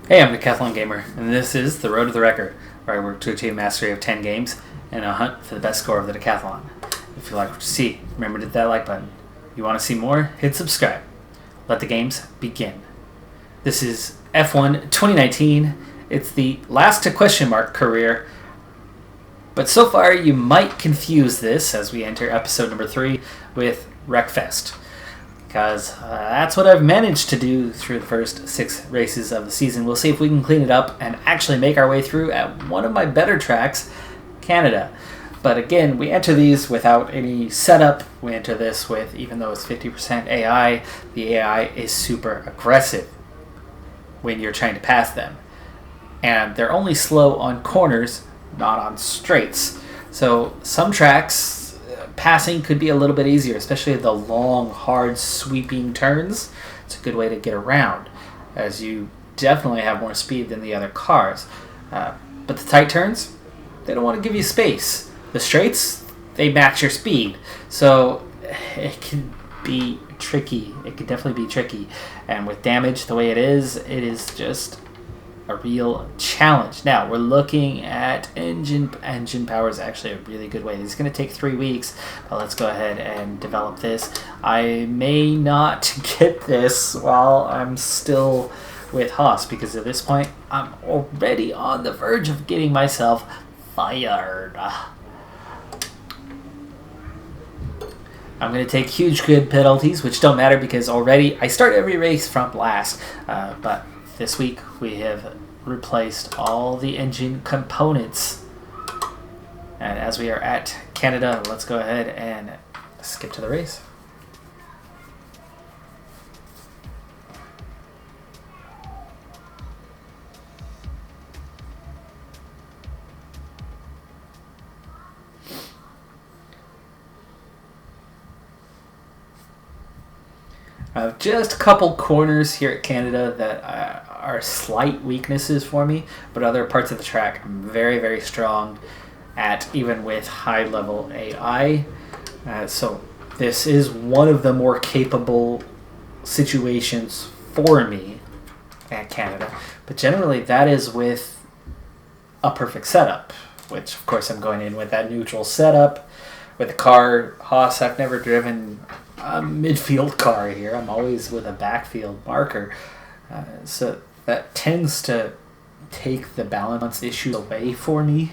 Hey, I'm Decathlon Gamer, and this is The Road to the Record, where I work to achieve mastery of 10 games and a hunt for the best score of the Decathlon. If you like what you see, remember to hit that like button. If you want to see more, hit subscribe. Let the games begin. This is F1 2019. It's the last to question mark career, but so far you might confuse this as we enter episode number 3 with Wreckfest. Because that's what I've managed to do through the first 6 races of the season. We'll see if we can clean it up and actually make our way through at one of my better tracks, Canada. But again, we enter these without any setup. We enter this with, even though it's 50% AI, the AI is super aggressive when you're trying to pass them. And they're only slow on corners, not on straights. So some tracks, passing could be a little bit easier, especially the long, hard, sweeping turns. It's a good way to get around, as you definitely have more speed than the other cars. But the tight turns, they don't want to give you space. The straights, they match your speed. So it can be tricky. It can definitely be tricky. And with damage the way it is just a real challenge. Now, we're looking at engine power is actually a really good way. It's going to take 3 weeks, but let's go ahead and develop this. I may not get this while I'm still with Haas, because at this point, I'm already on the verge of getting myself fired. I'm going to take huge grid penalties, which don't matter because already I start every race from last, but this week we have replaced all the engine components. And as we are at Canada, let's go ahead and skip to the race. Just a couple corners here at Canada that are slight weaknesses for me, but other parts of the track I'm very, very strong at, even with high-level AI. So this is one of the more capable situations for me at Canada. But generally, that is with a perfect setup, which, of course, I'm going in with that neutral setup. With the car, Haas, I've never driven a midfield car here. I'm always with a backfield marker. So that tends to take the balance issue away for me.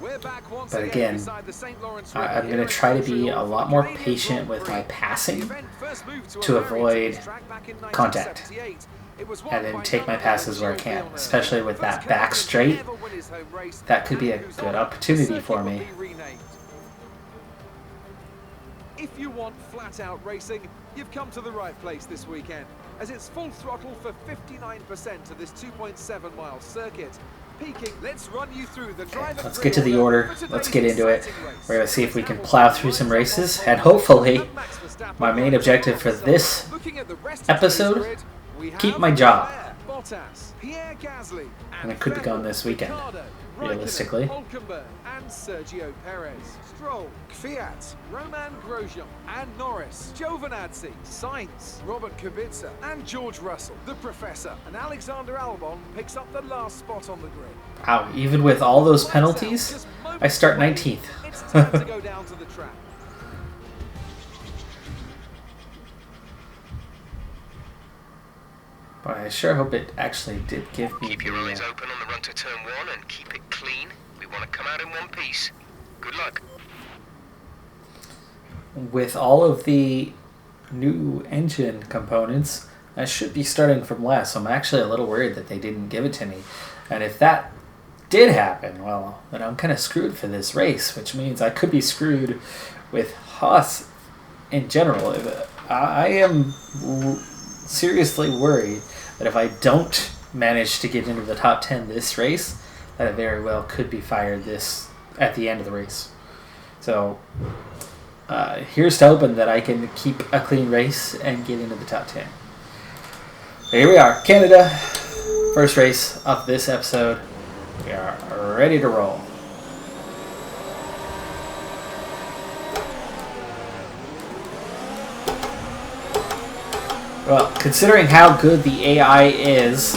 But again, I'm going to try to be a lot more patient with my passing to avoid contact. And then take my passes where I can, especially with that back straight. That could be a good opportunity for me. If you want flat-out racing, you've come to the right place this weekend, as it's full throttle for 59% of this 2.7-mile circuit. Peaking, let's run you through the drive. Let's get to the order. Let's get into it. We're going to see if we can plow through some races, and hopefully, my main objective for this episode, keep my job. And it could be gone this weekend, realistically. And Sergio Perez, Stroll, Kvyat, Roman Grosjean, and Norris, Giovinazzi, Sainz, Robert Kubica, and George Russell. The Professor and Alexander Albon picks up the last spot on the grid. Wow, even with all those penalties, I start 19th. It's time to go down to the track. But I sure hope it actually did give me. Keep your eyes open on the run to turn 1 and keep it clean. We want to come out in one piece. Good luck. With all of the new engine components, I should be starting from last, so I'm actually a little worried that they didn't give it to me. And if that did happen, well, then I'm kind of screwed for this race, which means I could be screwed with Haas in general. I am seriously worried that if I don't manage to get into the top 10 this race, that I very well could be fired this at the end of the race. So here's to hoping that I can keep a clean race and get into the top 10. Here we are, Canada, first race of this episode. We are ready to roll. Well, considering how good the AI is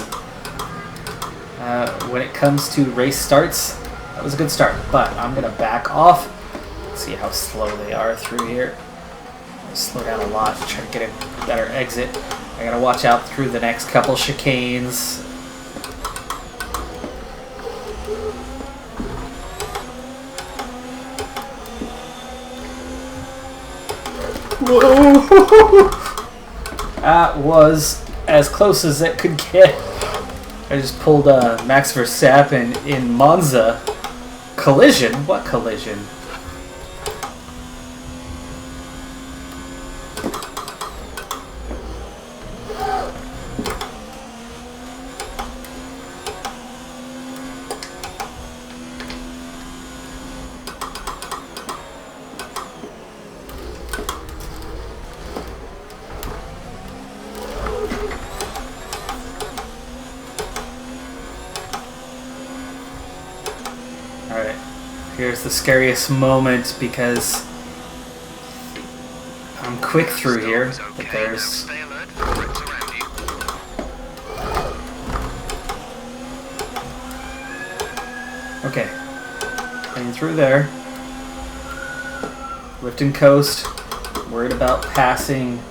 when it comes to race starts, that was a good start. But I'm going to back off. See how slow they are through here. Slow down a lot, try to get a better exit. I got to watch out through the next couple chicanes. Whoa! That was as close as it could get. I just pulled Max Verstappen in Monza. Collision? What collision? Alright, here's the scariest moment because I'm quick through here, but there's... Okay, getting through there. Lift and coast, worried about passing.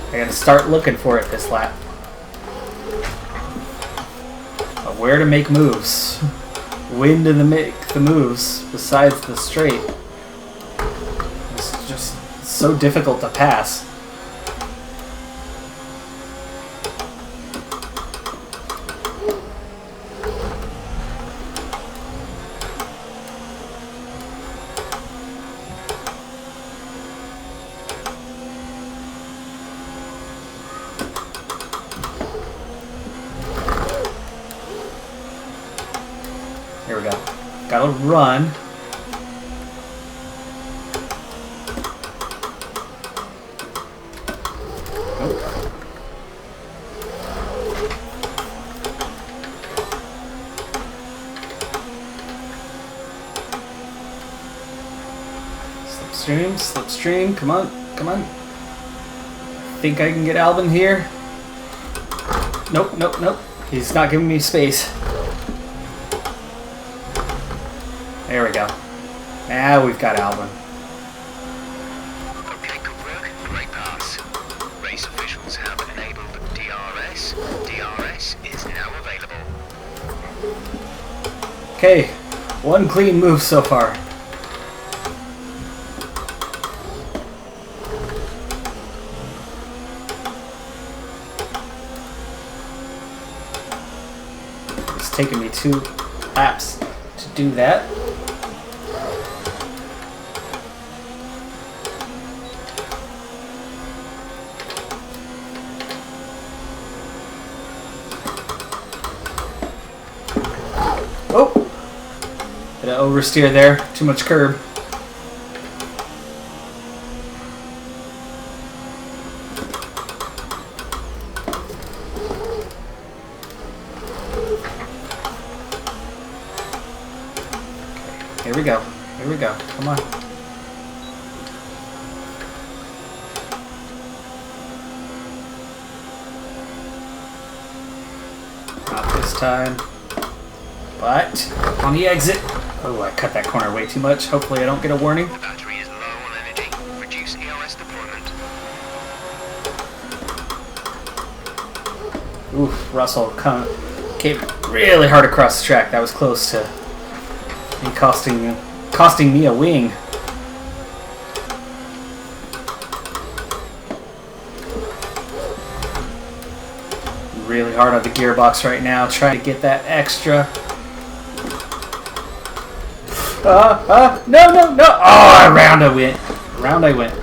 I gotta start looking for it this lap. But where to make moves. When to make the moves besides the straight. It's just so difficult to pass. Here we go. Gotta run. Nope. Slipstream, slipstream. Come on, come on. Think I can get Albon here? Nope, nope, nope. He's not giving me space. There we go. Now we've got Albon. Okay, good work. Great pass. Race officials have enabled DRS. DRS is now available. Okay, one clean move so far. It's taken me 2 laps to do that. Oh! Did I oversteer there? Too much curb. Here we go. Here we go. Come on. Not this time. But on the exit. Oh, I cut that corner way too much. Hopefully I don't get a warning. The battery is low on energy. Reduce ERS deployment. Oof, Russell came really hard across the track. That was close to me costing me a wing. Really hard on the gearbox right now, trying to get that extra. No, no, no! Oh, around I went. Around I went.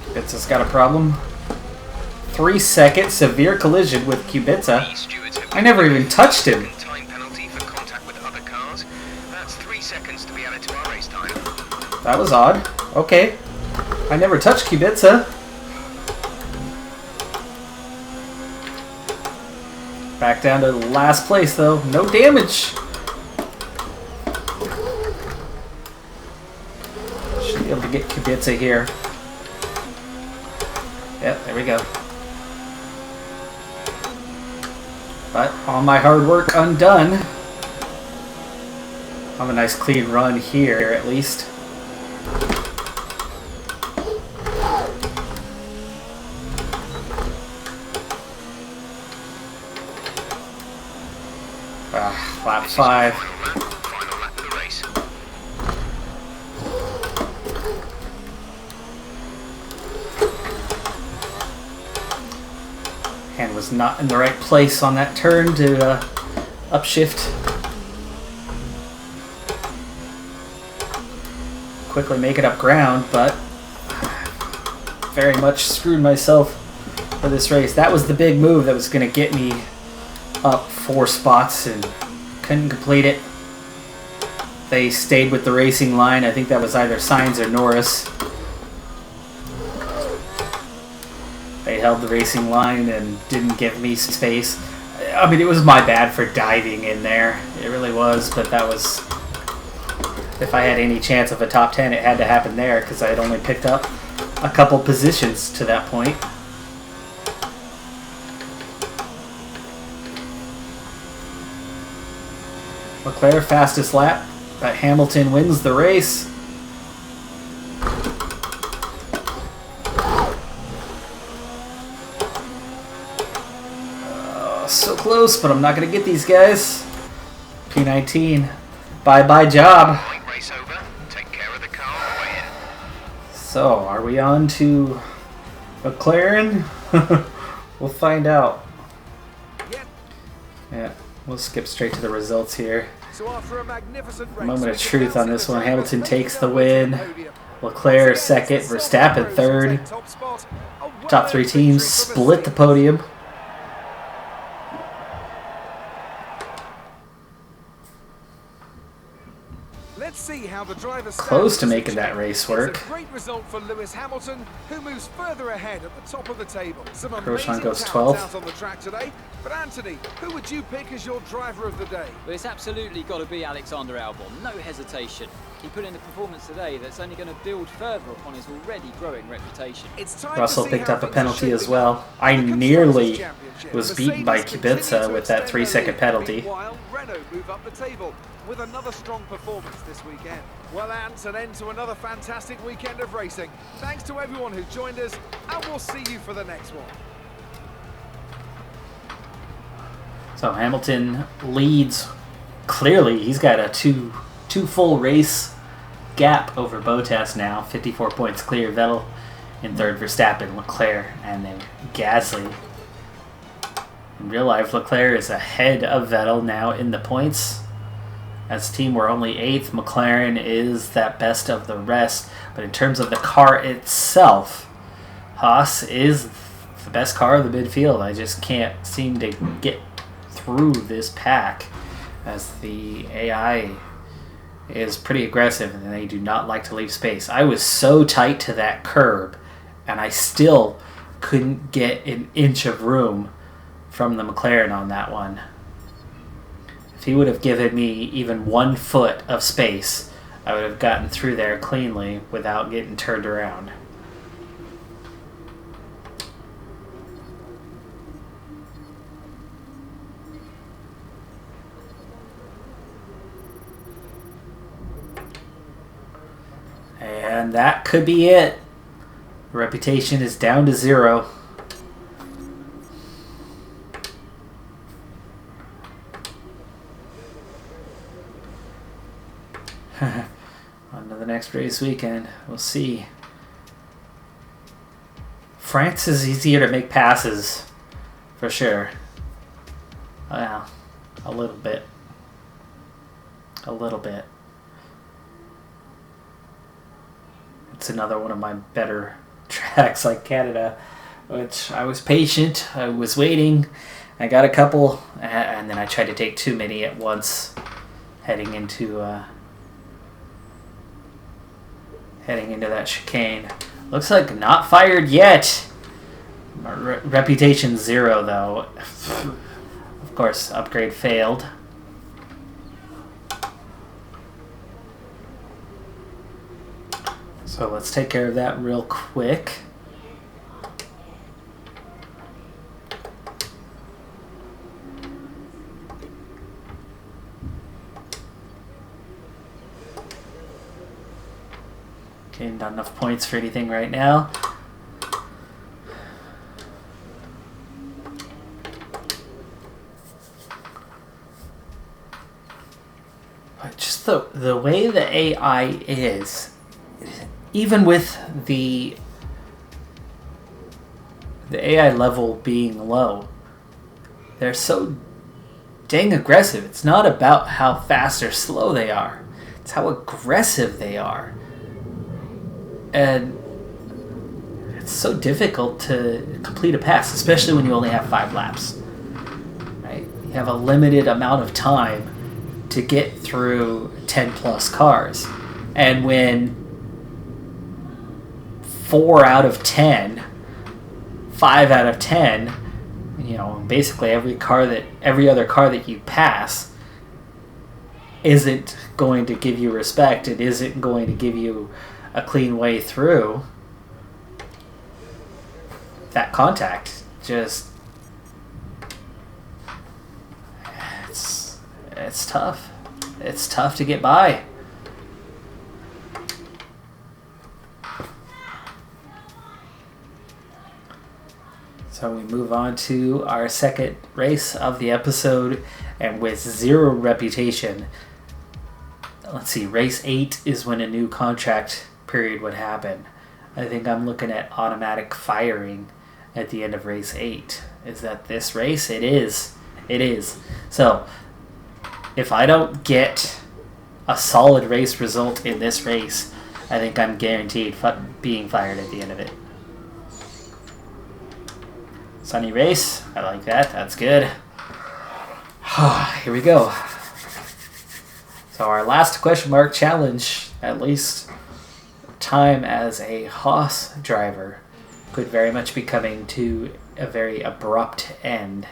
Kubica's got a problem. 3 second severe collision with Kubica. I never even touched him. Time penalty for contact with other cars. That's 3 seconds to be added to our race time. That was odd. Okay. I never touched Kubica. Back down to last place though. No damage. Should be able to get Kubica here. Yep, there we go. But all my hard work undone. Have a nice clean run here, at least. Lap 5. Final lap of the race. Hand was not in the right place on that turn to upshift. Quickly make it up ground, but very much screwed myself for this race. That was the big move that was going to get me up 4 spots and couldn't complete it. They stayed with the racing line. I think that was either Sainz or Norris. They held the racing line and didn't give me space. I mean, it was my bad for diving in there. It really was, but that was... If I had any chance of a top 10, it had to happen there because I had only picked up a couple positions to that point. Leclerc fastest lap, but Hamilton wins the race. So close, but I'm not going to get these guys. P19. Bye-bye job. Race over. Take care of the car on the way in. So, are we on to McLaren? We'll find out. Yeah, we'll skip straight to the results here. So after a magnificent race, Moment of truth on this one. Hamilton takes the win. Leclerc second. Verstappen third. Top 3 teams split the podium. Let's see how the drivers Close to making that race work. It's a great result for Lewis Hamilton, who moves further ahead at the top of the table. Some Grosjean amazing goes talent 12th. out on the track today. But Anthony, who would you pick as your driver of the day? Well, it's absolutely got to be Alexander Albon, no hesitation. He put in a performance today that's only going to build further upon his already growing reputation. It's time Russell to see picked how up a things are penalty as shaping well. up. I In the nearly Constructors' Championship, was beaten by Mercedes continue Kubica to with that extend 3-second their lead. penalty. Meanwhile, Renault move up the table with another strong performance this weekend. Well, Ant, an end to another fantastic weekend of racing. Thanks to everyone who joined us, and we'll see you for the next one. So Hamilton leads clearly. He's got a two full race gap over Bottas now. 54 points clear. Vettel in third, Verstappen, Leclerc, and then Gasly. In real life, Leclerc is ahead of Vettel now in the points. As a team, we're only 8th. McLaren is that best of the rest. But in terms of the car itself, Haas is the best car of the midfield. I just can't seem to get through this pack as the AI is pretty aggressive and they do not like to leave space. I was so tight to that curb and I still couldn't get an inch of room from the McLaren on that one. If he would have given me even 1 foot of space, I would have gotten through there cleanly without getting turned around. And that could be it. Reputation is down to 0. On to the next race weekend. We'll see. France is easier to make passes, for sure. Well, a little bit. A little bit. It's another one of my better tracks like Canada, which I was patient. I was waiting. I got a couple, and then I tried to take too many at once, heading into that chicane. Looks like not fired yet. Reputation 0 though. Of course, upgrade failed. So So let's take care of that real quick. Okay, not enough points for anything right now. But just the way the AI is, even with the AI level being low, they're so dang aggressive. It's not about how fast or slow they are. It's how aggressive they are. And it's so difficult to complete a pass, especially when you only have 5 laps. Right? You have a limited amount of time to get through 10 plus cars. And when 4 out of 10, 5 out of 10, you know, basically every other car that you pass isn't going to give you respect. It isn't going to give you a clean way through. That contact just, it's tough. It's tough to get by. So we move on to our second race of the episode, and with 0 reputation. Let's see, race 8 is when a new contract period would happen. I think I'm looking at automatic firing at the end of race 8. Is that this race? It is. It is. So, if I don't get a solid race result in this race, I think I'm guaranteed being fired at the end of it. Sunny race. I like that. That's good. Here we go. So our last question mark challenge, at least time as a Haas driver, could very much be coming to a very abrupt end.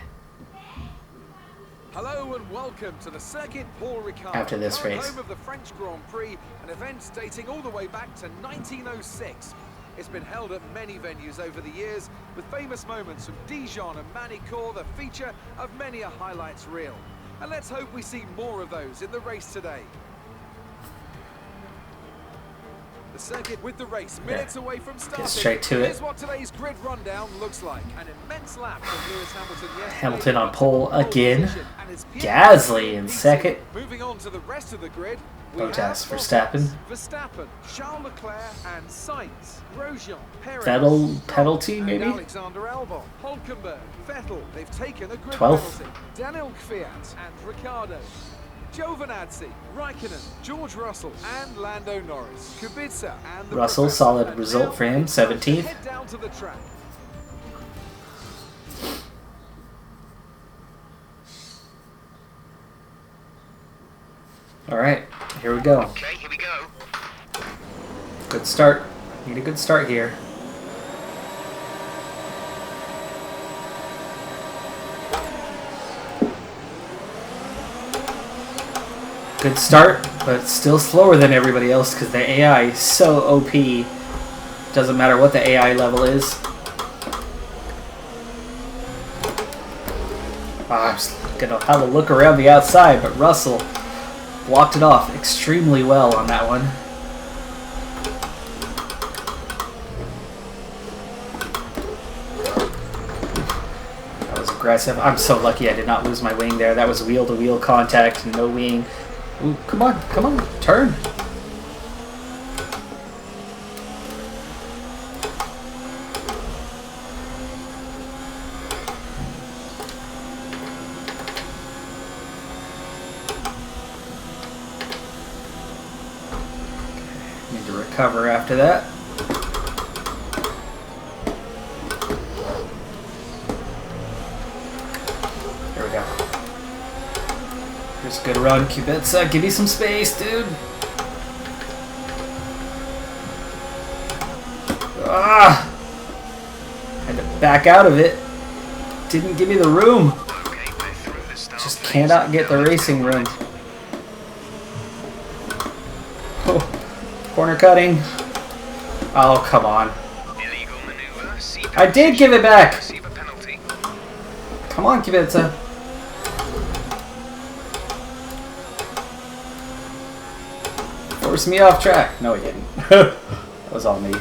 Hello and welcome to the Circuit Paul Ricard. After this race. Home of the French Grand Prix, an event dating all the way back to 1906. It's been held at many venues over the years, with famous moments from Dijon and Manicourt the feature of many a highlights reel. And let's hope we see more of those in the race today. The circuit with the race, minutes away from starting. Get straight to it. Here's what today's grid rundown looks like. An immense lap from Lewis Hamilton yesterday. Hamilton on pole again. Gasly in second. Moving on to the rest of the grid. Bottas, Verstappen. Verstappen, Charles Leclerc, and Sainz, Grosjean, Perez, Vettel penalty, maybe? Alexander Albon, Hulkenberg, Vettel. They've taken a grid 12th. penalty. Daniel Kvyat and Ricciardo, Giovinazzi, Raikkonen, George Russell, and Lando Norris. Kubica and the Russell, Professor. solid And result now for him, it's time to 17th. head down to the track. All right, here we go. Okay, here we go. Good start. Need a good start here. Good start, but still slower than everybody else because the AI is so OP. Doesn't matter what the AI level is. I was gonna have a look around the outside, but Russell blocked it off extremely well on that one. That was aggressive. I'm so lucky I did not lose my wing there. That was wheel-to-wheel contact, no wing. Ooh, come on, turn. Need to recover after that. There we go. Here's a good run, Kubica. Give me some space, dude. Ah! Had to back out of it. Didn't give me the room. Okay, we're through the start. Just cannot get the racing room. Oh, corner cutting. Oh, come on. Illegal maneuver. I did give it back. Receive a penalty. Come on, Kubica. Force me off track. No, he didn't. That was all me.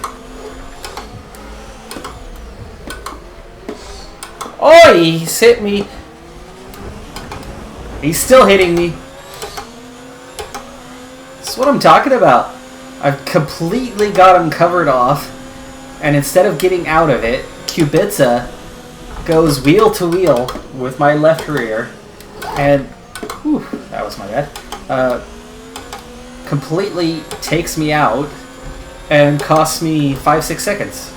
Oh, he's hit me. He's still hitting me. That's what I'm talking about. I've completely got him covered off, and instead of getting out of it, Kubica goes wheel to wheel with my left rear, and whew, that was my bad. Completely takes me out and costs me 5-6 seconds.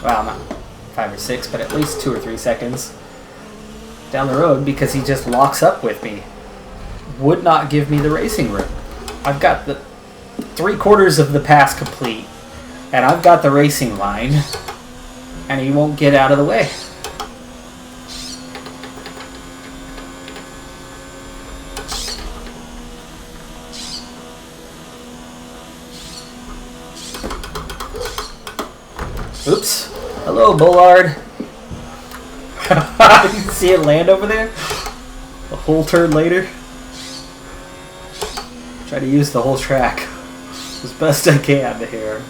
Well, not 5 or 6, but at least 2 or 3 seconds down the road because he just locks up with me. Would not give me the racing room. I've got the 3/4 of the pass complete, and I've got the racing line, and he won't get out of the way. Oops. Hello, Bullard. You see it land over there? A whole turn later. Try to use the whole track as best I can here.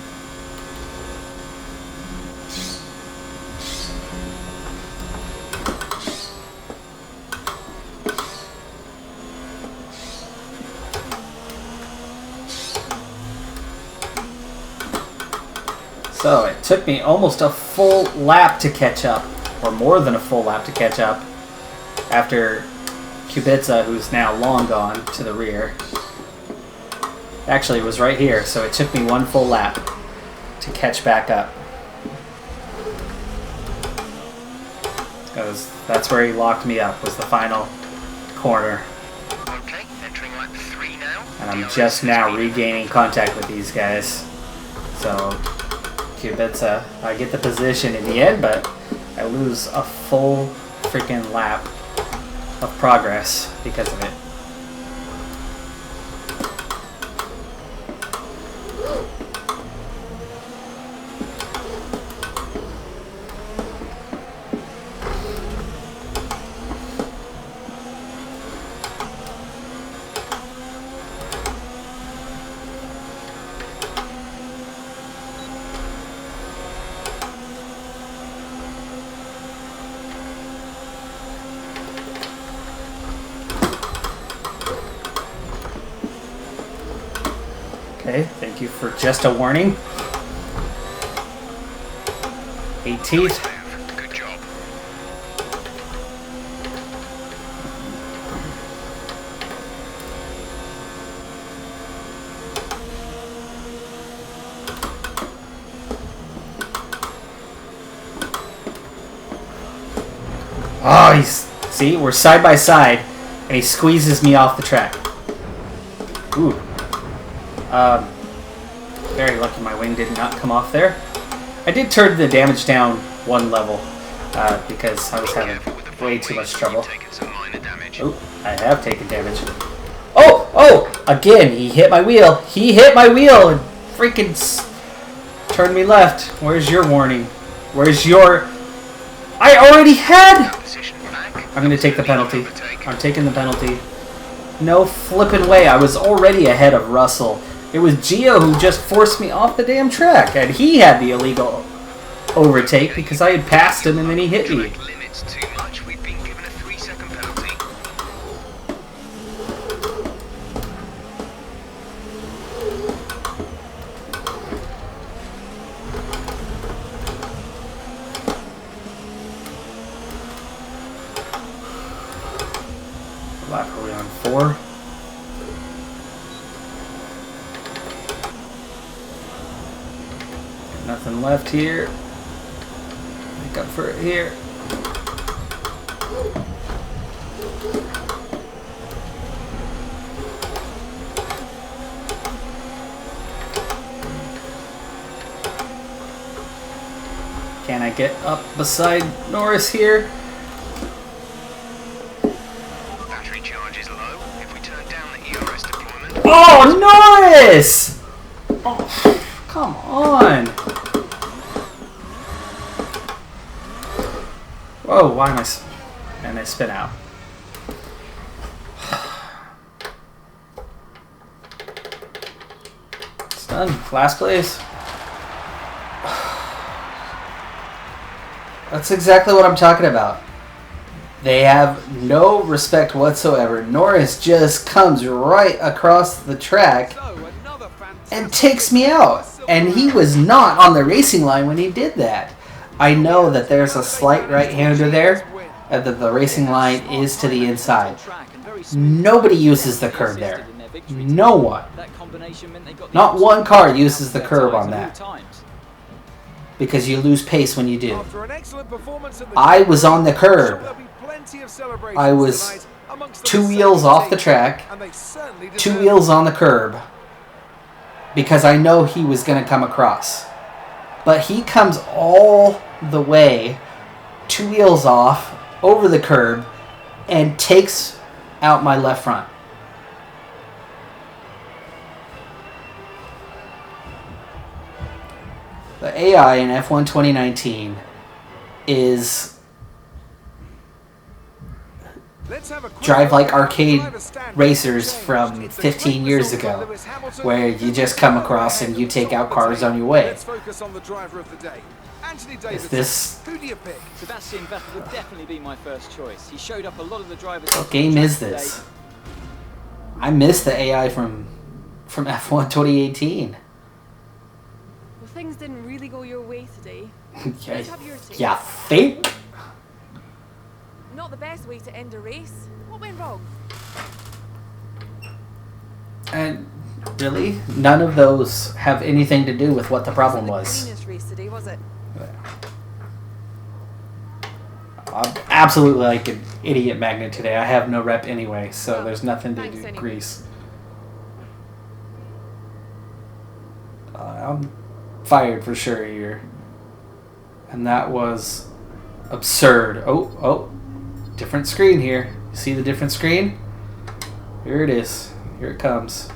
So it took me almost a full lap to catch up, or more than a full lap to catch up, after Kubica, who's now long gone, to the rear. Actually, it was right here, so it took me one full lap to catch back up. Because that's where he locked me up, was the final corner. Okay, entering lap 3 now. And I'm just now regaining contact with these guys. So, Kubica, I get the position in the end, but I lose a full freaking lap of progress because of it. Okay, thank you for just a warning. 18th. Good job. Oh, see, we're side by side, and he squeezes me off the track. Ooh. Very lucky my wing did not come off there. I did turn the damage down one level because I was having way too much trouble. Oh, I have taken damage. Oh! Again, he hit my wheel. He hit my wheel and freaking turned me left. Where's your warning? Where's your... I already had... I'm going to take the penalty. I'm taking the penalty. No flippin' way. I was already ahead of Russell. It was Gio who just forced me off the damn track, and he had the illegal overtake because I had passed him and then he hit me. Limits too much. We've been given a 3-second penalty. Lap are we on 4? Nothing left here. Make up for it here. Can I get up beside Norris here? Battery charge is low. If we turn down the ERS deployment... Oh, Norris! Oh, come on. Whoa, why am I... And I spin out. It's done. Last place. That's exactly what I'm talking about. They have no respect whatsoever. Norris just comes right across the track and takes me out. And he was not on the racing line when he did that. I know that there's a slight right-hander there, and that the racing line is to the inside. Nobody uses the curb there. No one. Not one car uses the curb on that. Because you lose pace when you do. I was on the curb. I was 2 wheels off the track, 2 wheels on the curb, because I know he was going to come across. But he comes all the way, 2 wheels off, over the curb, and takes out my left front. The AI in F1 2019 is drive like arcade racers from 15 years ago, where you just come across and you take out cars on your way. Is this... Sebastian Vettel would definitely be my first choice. He showed up a lot of the drivers. What game is this? I miss the AI from F1 2018. Well, things didn't really go your way today. Yeah, think? Not the best way to end a race. What went wrong? And really, none of those have anything to do with what the problem was. Cleanest race today, was it? I'm absolutely like an idiot magnet today. I have no rep anyway, so Well, there's nothing to thanks do anyway. grease. I'm fired for sure here. And that was absurd. Oh, different screen here. See the different screen? Here it is. Here it comes.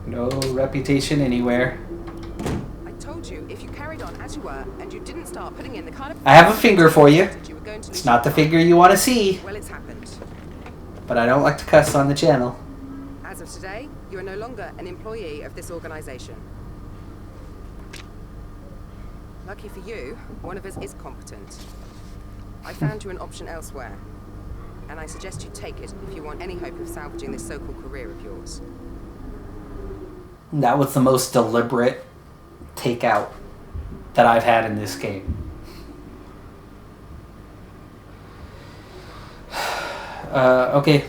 No reputation anywhere. I told you, if you carried on as you were and you didn't start putting in the kind of... I have a finger for you. you were going to It's lose not the your finger you want to see, mind. Well, it's happened. but I don't like to cuss on the channel. As of today, you are no longer an employee of this organization. Lucky for you, one of us is competent. I found you an option elsewhere, and I suggest you take it if you want any hope of salvaging this so-called career of yours. That was the most deliberate takeout that I've had in this game. Okay.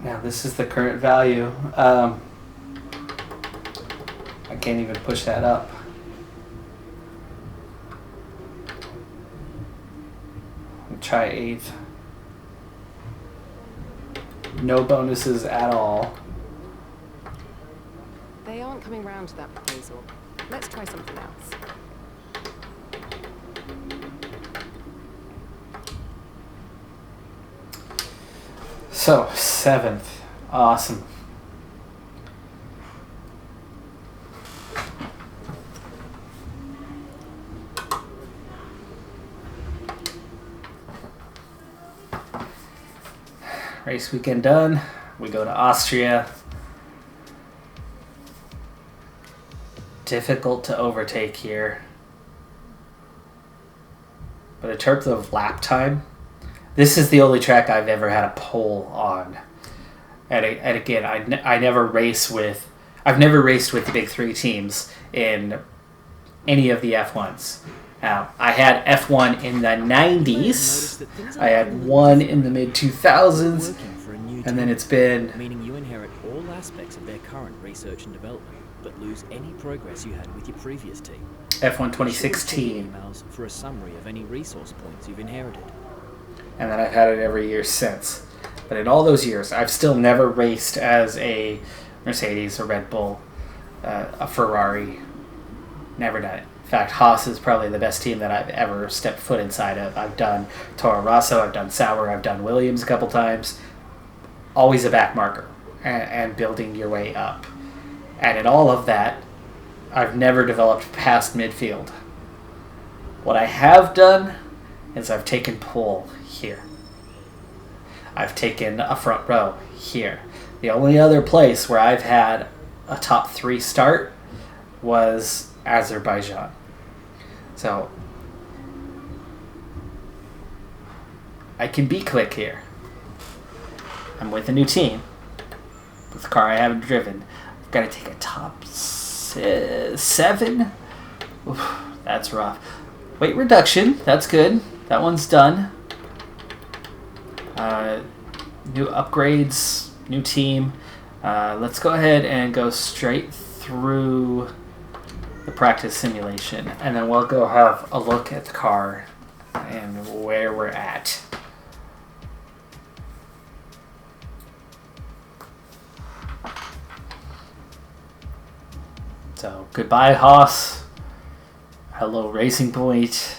Now this is the current value. I can't even push that up. Try 8th. No bonuses at all. They aren't coming round to that proposal. Let's try something else. So, 7th. Awesome. Race weekend done. We go to Austria. Difficult to overtake here. But in terms of lap time, this is the only track I've ever had a pole on. And again, I never race with... I've never raced with the big three teams in any of the F1s. Now, I had F1 in the 90s. I had one in the mid-2000s. And then it's been... Meaning you inherit all aspects of their current research and development, but lose any progress you had with your previous team. F1 2016. Emails for a summary of any resource points you've inherited. And then I've had it every year since. But in all those years, I've still never raced as a Mercedes, a Red Bull, a Ferrari. Never done it. fact, Haas is probably the best team that I've ever stepped foot inside of. I've done Toro Rosso, I've done Sauber, I've done Williams a couple times. Always a back marker and building your way up. And in all of that, I've never developed past midfield. What I have done is I've taken pole here. I've taken a front row here. The only other place where I've had a top 3 start was Azerbaijan. So I can be quick here. I'm with a new team. With a car I haven't driven. I've got to take a top 7. Oof, that's rough. Weight reduction. That's good. That one's done. New upgrades. New team. Let's go ahead and go straight through the practice simulation. And then we'll go have a look at the car and where we're at. So, goodbye, Haas. Hello, Racing Point.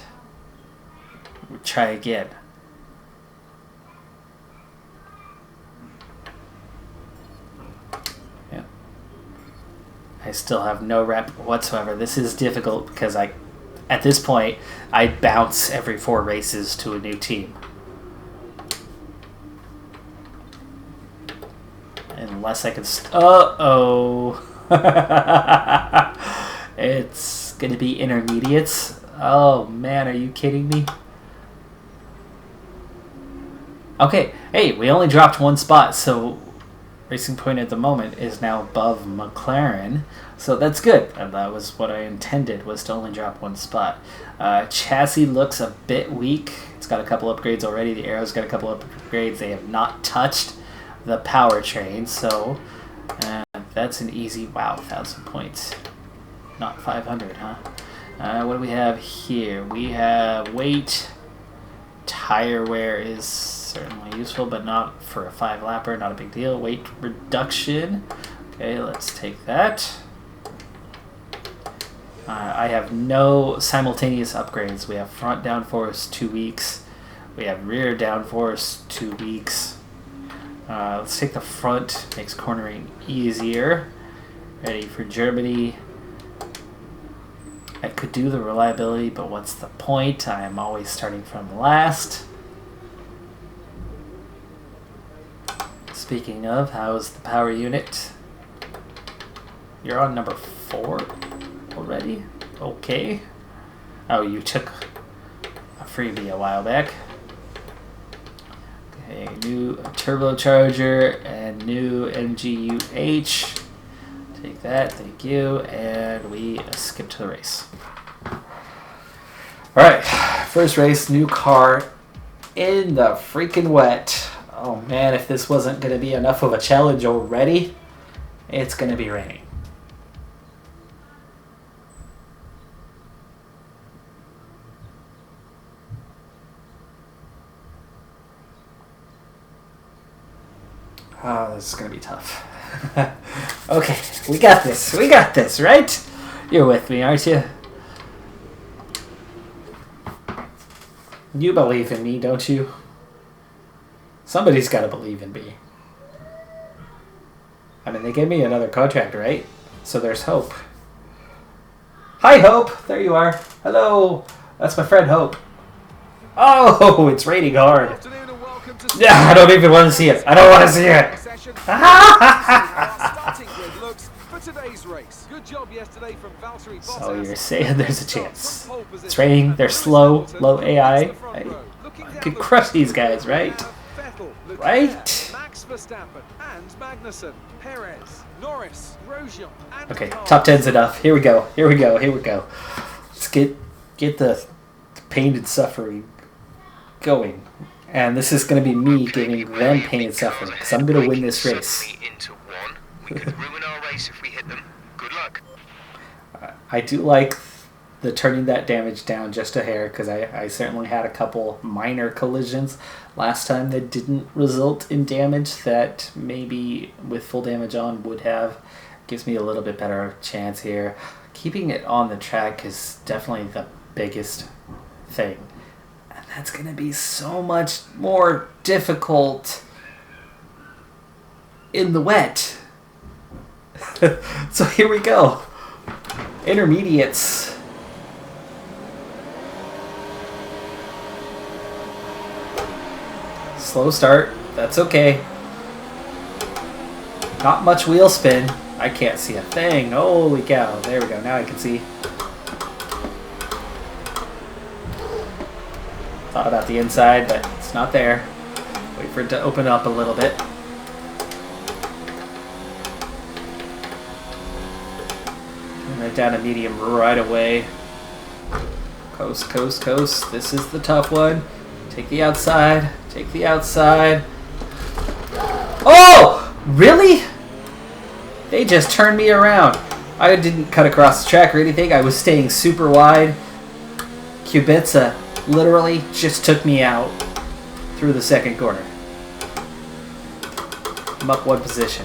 We'll try again. Yeah. I still have no rep whatsoever. This is difficult because at this point, I bounce every 4 races to a new team. Unless I can... Uh-oh. It's gonna be intermediates. Oh man, are you kidding me? Okay, hey, we only dropped 1 spot, so Racing Point at the moment is now above McLaren, so that's good. And that was what I intended, was to only drop 1 spot. Chassis looks a bit weak. It's got a couple upgrades already. The Aero's got a couple of upgrades. They have not touched the powertrain, so that's an easy, wow, 1,000 points. Not 500, huh? What do we have here? We have weight. Tire wear is certainly useful, but not for a 5-lapper. Not a big deal. Weight reduction. Okay, let's take that. I have no simultaneous upgrades. We have front downforce 2 weeks. We have rear downforce 2 weeks. Let's take the front. Makes cornering easier. Ready for Germany. I could do the reliability, but what's the point? I am always starting from last. Speaking of, how's the power unit? You're on number 4 already? Okay. Oh, you took a freebie a while back. Okay, new turbocharger and new MGUH. Take that, thank you, and we skip to the race. Alright, first race, new car in the freaking wet. Oh man, if this wasn't going to be enough of a challenge already, it's going to be raining. Oh, this is going to be tough. Okay, we got this, right? You're with me, aren't you? You believe in me, don't you? Somebody's got to believe in me. I mean, they gave me another contract, right? So there's Hope. Hi, Hope! There you are. Hello! That's my friend, Hope. Oh, it's raining hard. Yeah, I don't even want to see it. I don't want to see it. So you're saying there's a chance. It's raining, they're slow, low AI. I could crush these guys, right? Right? Okay, top 10's enough. Here we go. Let's get the pain and suffering going. And this is going to be me giving them pain and suffering, because I'm going to win this race. We could ruin our race if we hit them. Good luck. I do like the turning that damage down just a hair, because I certainly had a couple minor collisions last time that didn't result in damage that maybe with full damage on would have. Gives me a little bit better chance here. keeping it on the track is definitely the biggest thing. And that's going to be so much more difficult in the wet. So here we go. Intermediates. Slow start. That's okay. Not much wheel spin. I can't see a thing. Holy cow. There we go. Now I can see. Thought about the inside, but it's not there. Wait for it to open up a little bit. Right down to medium right away. Coast, coast, coast. This is the tough one. Take the outside. Take the outside. Oh! Really? They just turned me around. I didn't cut across the track or anything. I was staying super wide. Kubica literally just took me out through the second corner. I'm up one position.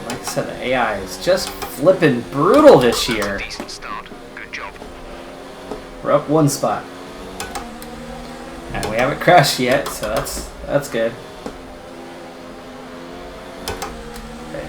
Like I said, the AI is just flipping brutal this year. Decent start. Good job. We're up one spot. And we haven't crashed yet, so that's good. Okay.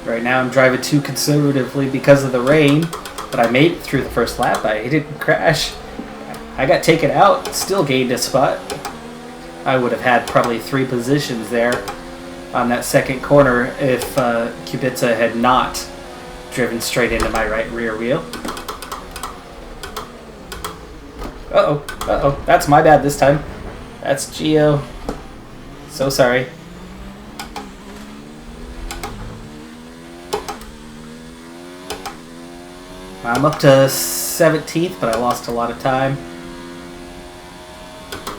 Right now I'm driving too conservatively because of the rain, but I made it through the first lap. I didn't crash. I got taken out, still gained a spot. I would have had probably 3 positions there on that second corner if Kubica had not driven straight into my right rear wheel. Uh-oh, uh-oh, that's my bad this time. That's Gio. So sorry. I'm up to 17th, but I lost a lot of time.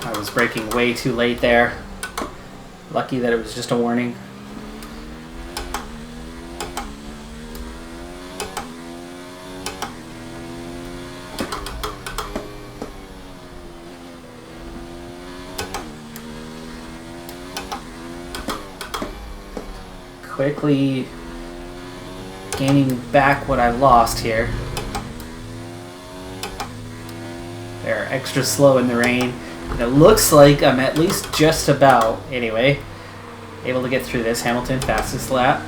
I was braking way too late there. Lucky that it was just a warning. Quickly gaining back what I lost here. They're extra slow in the rain. And it looks like I'm at least just about, anyway, able to get through this. Hamilton, fastest lap.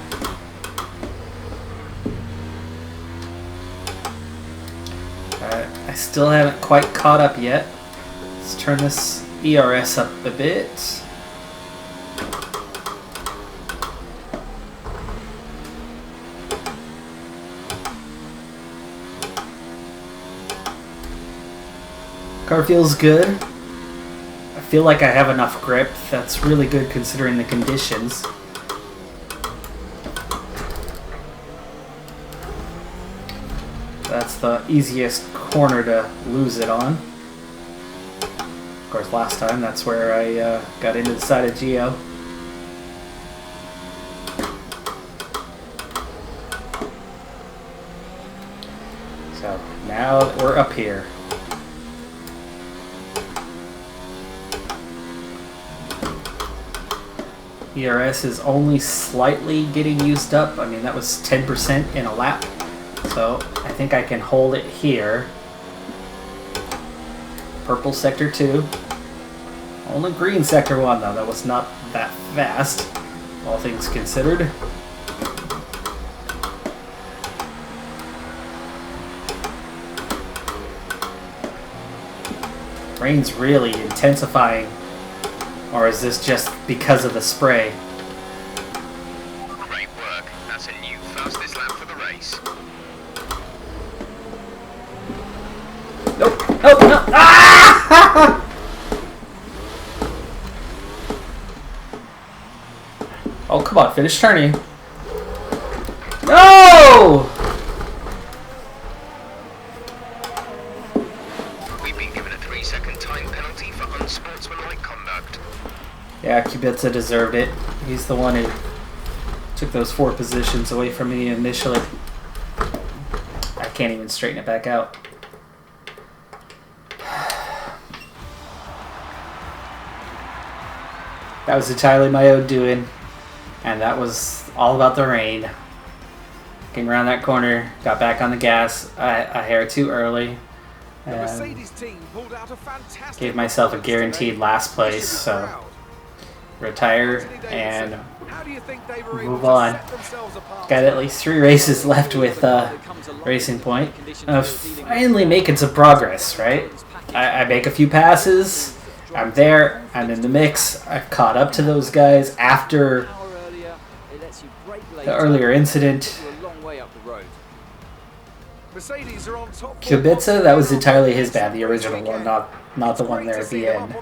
I still haven't quite caught up yet. Let's turn this ERS up a bit. Car feels good. I feel like I have enough grip. That's really good considering the conditions. That's the easiest corner to lose it on. Of course, last time that's where I got into the side of Gio. So now that we're up here. ERS is only slightly getting used up. I mean, that was 10% in a lap. So I think I can hold it here. Purple sector 2. Only green sector 1 though. That was not that fast, all things considered. Rain's really intensifying. Or is this just because of the spray? Great work. That's a new fastest lap for the race. Nope, nope, no. Ah! Oh, come on, finish turning. No! Kubica deserved it. He's the one who took those 4 positions away from me initially. I can't even straighten it back out. That was entirely my own doing, and that was all about the rain. Came around that corner, got back on the gas a hair too early, and gave myself a guaranteed last place, so retire and move on. Got at least 3 races left with Racing Point. Finally making some progress, right? I make a few passes. I'm there. I'm in the mix. I've caught up to those guys after the earlier incident. Kubica, that was entirely his bad, the original one, not the one there at the end.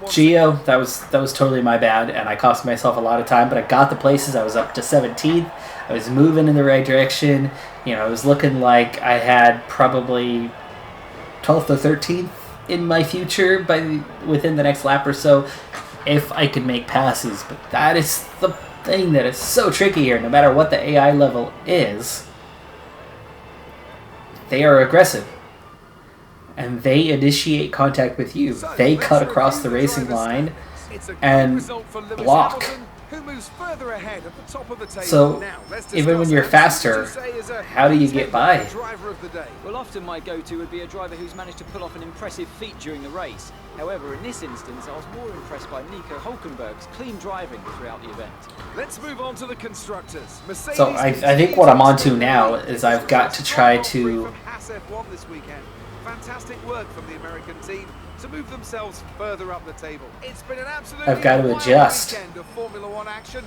Gio, that was totally my bad, and I cost myself a lot of time, but I got the places. I was up to 17th. I was moving in the right direction. You know, it was looking like I had probably 12th or 13th in my future within the next lap or so, if I could make passes. But that is the thing that is so tricky here. No matter what the AI level is, they are aggressive, and they initiate contact with you. They cut across the racing line and block. So, even when you're faster, how do you get by? Well, often my go-to would be a driver who's managed to pull off an impressive feat during the race. However, in this instance, I was more impressed by Nico Hulkenberg's clean driving throughout the event. Let's move on to the constructors. So I think what I'm onto now is I've got to try to... Fantastic work from the American team to move themselves further up the table. It's been an absolute I've got to adjust. weekend of Formula One action.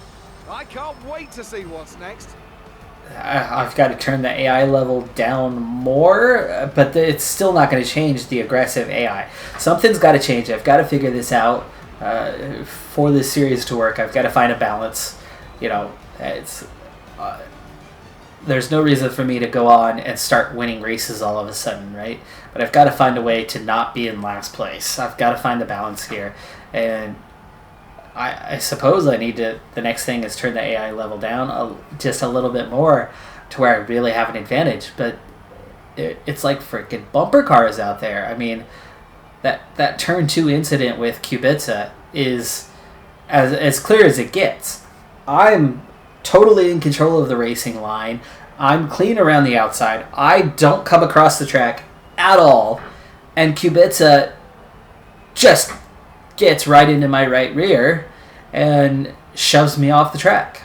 I can't wait to see what's next. I've got to turn the AI level down more, but it's still not going to change the aggressive AI. Something's got to change. I've got to figure this out for this series to work. I've got to find a balance. You know, it's there's no reason for me to go on and start winning races all of a sudden, right? But I've got to find a way to not be in last place. I've got to find the balance here, and I suppose I need to, the next thing is turn the AI level down just a little bit more to where I really have an advantage. But it's like freaking bumper cars out there. I mean, that turn 2 incident with Kubica is as clear as it gets. I'm totally in control of the racing line. I'm clean around the outside. I don't come across the track at all. And Kubica just gets right into my right rear and shoves me off the track.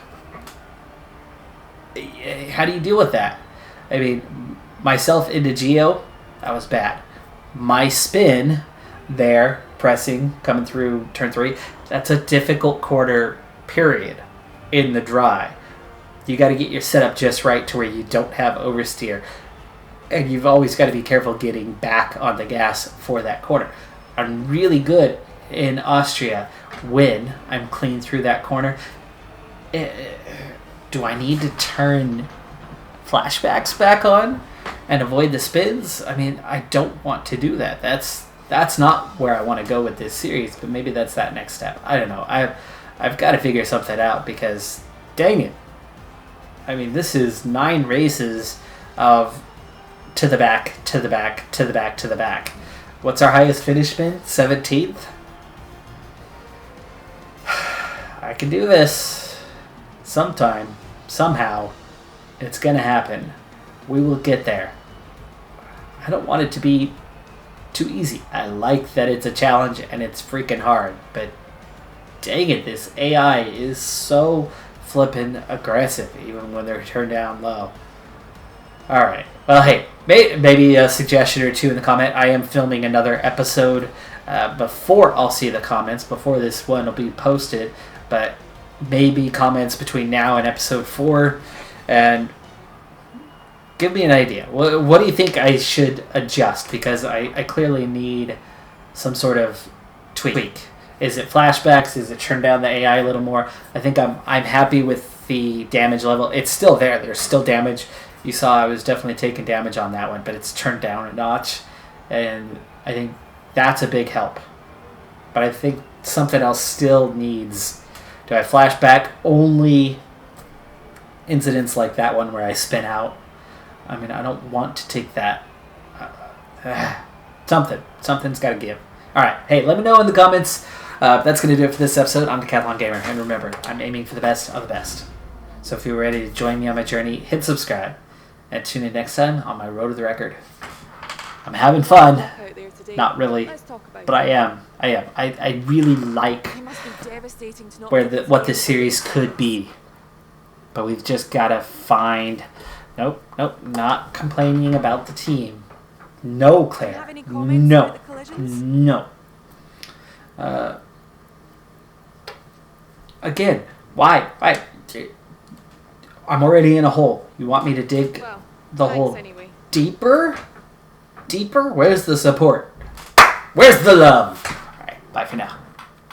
How do you deal with that? I mean, myself into Gio, that was bad. My spin there, pressing, coming through turn 3, that's a difficult quarter, period, in the dry. You got to get your setup just right to where you don't have oversteer. And you've always got to be careful getting back on the gas for that corner. I'm really good in Austria when I'm clean through that corner. Do I need to turn flashbacks back on and avoid the spins? I mean, I don't want to do that. That's not where I want to go with this series, but maybe that's that next step. I don't know. I've got to figure something out because, dang it. I mean, this is 9 races of to the back, to the back, to the back, to the back. What's our highest finish been? 17th? I can do this. Sometime. Somehow. It's gonna happen. We will get there. I don't want it to be too easy. I like that it's a challenge and it's freaking hard, but dang it, this AI is so flippin' aggressive even when they're turned down low. Alright, well hey, maybe a suggestion or two in the comment. I am filming another episode before I'll see the comments, before this one will be posted, but maybe comments between now and episode 4, and give me an idea. What do you think I should adjust? Because I clearly need some sort of tweak. Is it flashbacks? Is it turn down the AI a little more? I think I'm happy with the damage level. It's still there. There's still damage. You saw I was definitely taking damage on that one, but it's turned down a notch, and I think that's a big help but I think something else still needs. Do I flashback only incidents like that one where I spin out? I mean, I don't want to take that. Something's got to give. All right, hey, let me know in the comments. That's going to do it for this episode. I'm Decathlon Gamer, and remember, I'm aiming for the best of the best. So if you're ready to join me on my journey, hit subscribe, and tune in next time on my road to the record. I'm having fun. Out there today. Not really, Let's talk about but I am. I really like It must be devastating to not what this series could be. But we've just got to find... Nope, not complaining about the team. No, Claire. Have any comments about the collisions? No. Again, why? I'm already in a hole. You want me to dig Well, the thanks hole anyway. deeper? Deeper? Where's the support? Where's the love? All right, bye for now.